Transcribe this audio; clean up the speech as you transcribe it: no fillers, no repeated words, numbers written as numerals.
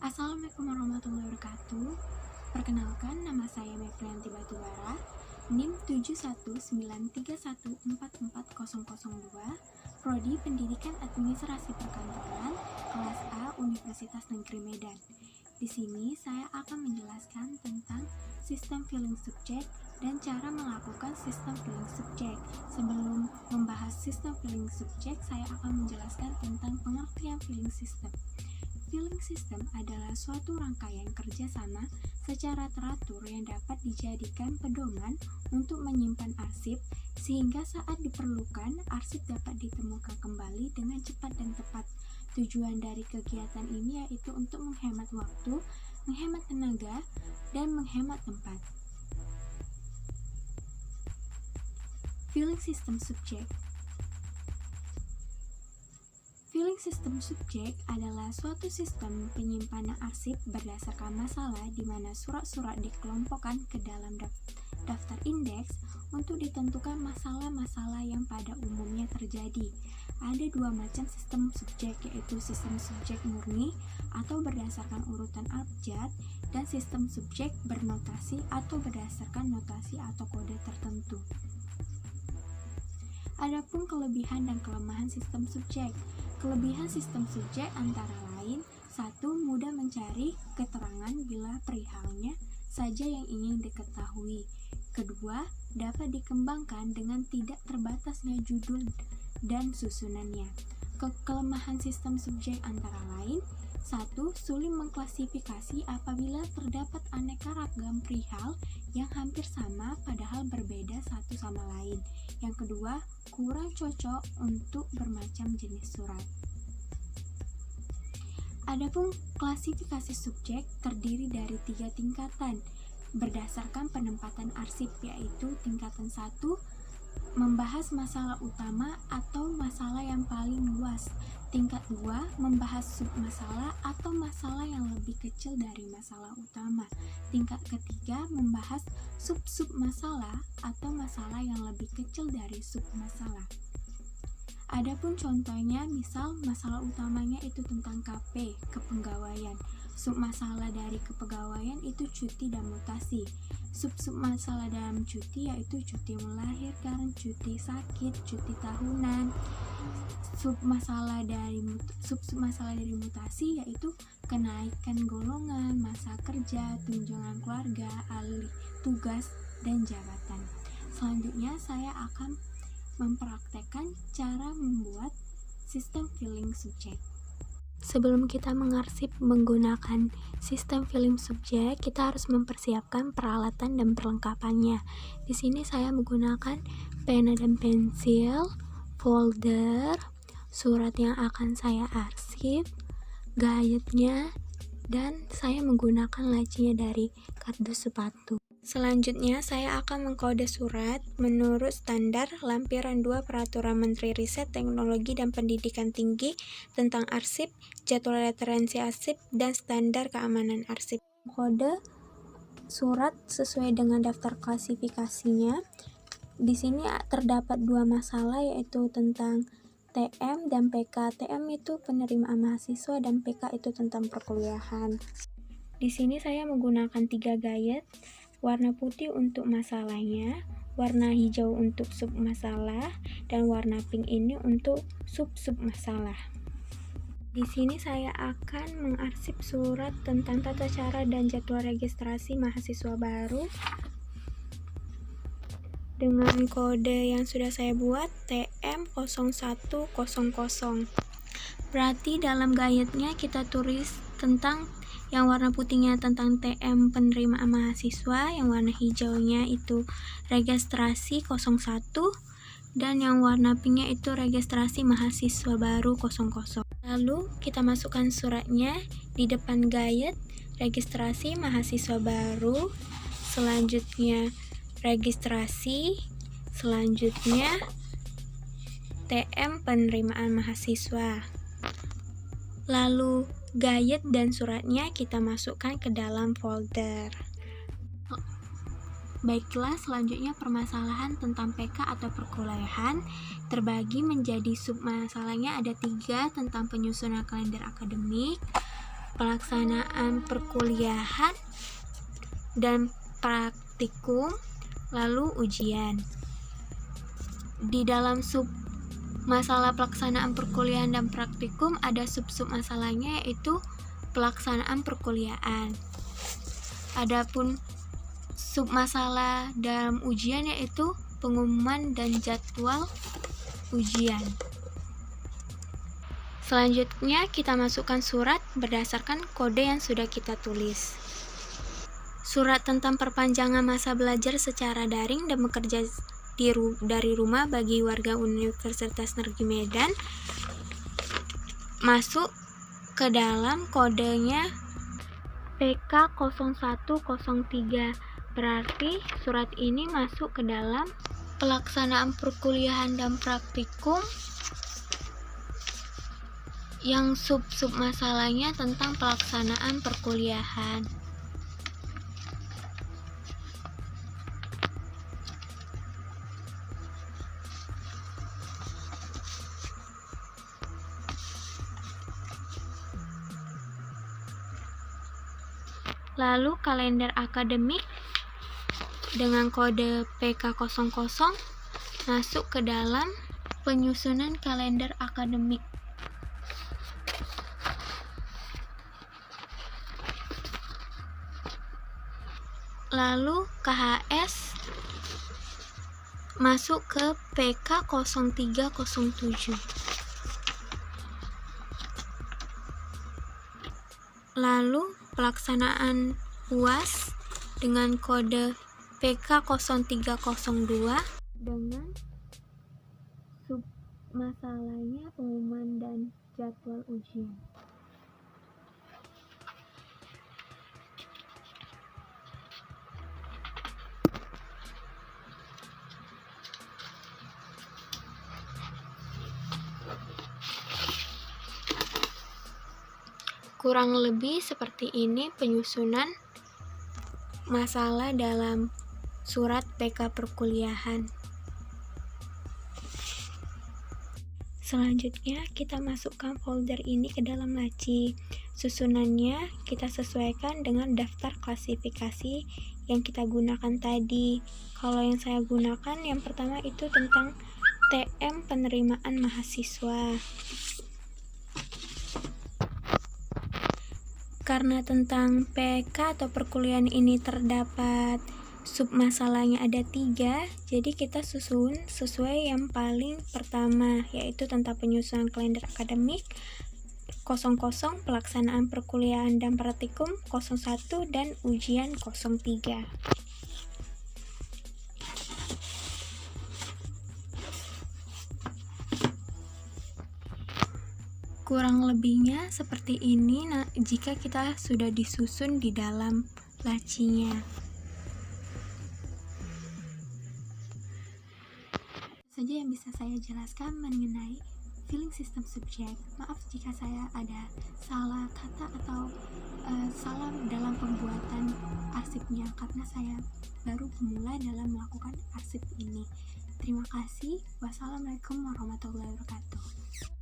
Assalamualaikum warahmatullahi wabarakatuh. Perkenalkan, nama saya Mevrianti Batubara, NIM 71931440002, Prodi Pendidikan Administrasi Perkantoran, kelas A, Universitas Negeri Medan. Di sini saya akan menjelaskan tentang sistem filling subject dan cara melakukan sistem filling subject. Sebelum membahas sistem filling subject, saya akan menjelaskan tentang pengertian filling system. Filling system adalah suatu rangkaian kerjasama secara teratur yang dapat dijadikan pedoman untuk menyimpan arsip, sehingga saat diperlukan, arsip dapat ditemukan kembali dengan cepat dan tepat. Tujuan dari kegiatan ini yaitu untuk menghemat waktu, menghemat tenaga, dan menghemat tempat. Filling system subject. Filling system subject adalah suatu sistem penyimpanan arsip berdasarkan masalah di mana surat-surat dikelompokkan ke dalam daftar indeks untuk ditentukan masalah-masalah yang pada umumnya terjadi. Ada dua macam sistem subjek, yaitu sistem subjek murni atau berdasarkan urutan abjad dan sistem subjek bernotasi atau berdasarkan notasi atau kode tertentu. Adapun kelebihan dan kelemahan sistem subjek. Kelebihan sistem subjek antara lain: 1. Mudah mencari keterangan bila perihalnya saja yang ingin diketahui. Kedua, dapat dikembangkan dengan tidak terbatasnya judul dan susunannya. Kelemahan sistem subjek antara lain: 1. Sulit mengklasifikasi apabila terdapat aneka ragam perihal yang hampir sama padahal berbeda satu sama lain. Yang kedua, kurang cocok untuk bermacam jenis surat. Adapun klasifikasi subjek terdiri dari 3 tingkatan berdasarkan penempatan arsip, yaitu tingkatan 1 membahas masalah utama atau masalah yang paling luas. Tingkat 2 membahas submasalah atau masalah yang lebih kecil dari masalah utama. Tingkat ketiga membahas sub-sub masalah atau masalah yang lebih kecil dari submasalah. Adapun contohnya, misal masalah utamanya itu tentang KP, kepegawaian. Submasalah dari kepegawaian itu cuti dan mutasi. Sub-sub masalah dalam cuti yaitu cuti melahirkan, cuti sakit, cuti tahunan. Sub-masalah dari mutasi yaitu kenaikan golongan, masa kerja, tunjangan keluarga, alih tugas, dan jabatan. Selanjutnya saya akan mempraktekkan cara membuat sistem filling subject. Sebelum kita mengarsip menggunakan sistem filling subject, kita harus mempersiapkan peralatan dan perlengkapannya. Di sini saya menggunakan pena dan pensil, folder, surat yang akan saya arsip, guide-nya, dan saya menggunakan lacinya dari kardus sepatu. Selanjutnya, saya akan mengkode surat menurut standar lampiran 2 Peraturan Menteri Riset, Teknologi, dan Pendidikan Tinggi tentang arsip, jadwal referensi arsip, dan standar keamanan arsip. Kode surat sesuai dengan daftar klasifikasinya. Di sini terdapat 2 masalah, yaitu tentang TM dan PK. TM itu penerimaan mahasiswa dan PK itu tentang perkuliahan. Di sini saya menggunakan 3 gayet. Warna putih untuk masalahnya, warna hijau untuk submasalah, dan warna pink ini untuk sub-submasalah. Di sini saya akan mengarsip surat tentang tata cara dan jadwal registrasi mahasiswa baru dengan kode yang sudah saya buat, TM0100. Berarti dalam gayetnya kita tulis tentang yang warna putihnya tentang TM penerimaan mahasiswa, yang warna hijaunya itu registrasi 01, dan yang warna pinknya itu registrasi mahasiswa baru 00. Lalu kita masukkan suratnya di depan gayet, registrasi mahasiswa baru, selanjutnya registrasi, selanjutnya TM penerimaan mahasiswa. Lalu gayet dan suratnya kita masukkan ke dalam folder. Baiklah, selanjutnya permasalahan tentang PK atau perkuliahan terbagi menjadi submasalahnya ada 3, tentang penyusunan kalender akademik, pelaksanaan perkuliahan dan praktikum, lalu ujian. Di dalam sub masalah pelaksanaan perkuliahan dan praktikum ada sub-sub masalahnya, yaitu pelaksanaan perkuliahan. Adapun sub masalah dalam ujian yaitu pengumuman dan jadwal ujian. Selanjutnya kita masukkan surat berdasarkan kode yang sudah kita tulis. Surat tentang perpanjangan masa belajar secara daring dan bekerja dari rumah bagi warga Universitas Negeri Medan masuk ke dalam kodenya PK0103. Berarti surat ini masuk ke dalam pelaksanaan perkuliahan dan praktikum yang sub-sub masalahnya tentang pelaksanaan perkuliahan. Lalu kalender akademik dengan kode PK00 masuk ke dalam penyusunan kalender akademik. Lalu KHS masuk ke PK0307. Lalu pelaksanaan UAS dengan kode PK0302 dengan sub masalahnya pengumuman dan jadwal ujian. Kurang lebih seperti ini penyusunan masalah dalam surat PK perkuliahan. Selanjutnya kita masukkan folder ini ke dalam laci. Susunannya kita sesuaikan dengan daftar klasifikasi yang kita gunakan tadi. Kalau yang saya gunakan yang pertama itu tentang TM penerimaan mahasiswa. Karena tentang PK atau perkuliahan ini terdapat sub masalahnya ada 3, jadi kita susun sesuai yang paling pertama, yaitu tentang penyusunan kalender akademik, 00 pelaksanaan perkuliahan dan praktikum, 01 dan ujian 03. Kurang lebihnya seperti ini jika kita sudah disusun di dalam lacinya. Saja yang bisa saya jelaskan mengenai filling system subject. Maaf jika saya ada salah kata atau salah dalam pembuatan arsipnya, karena saya baru memulai dalam melakukan arsip ini. Terima kasih. Wassalamualaikum warahmatullahi wabarakatuh.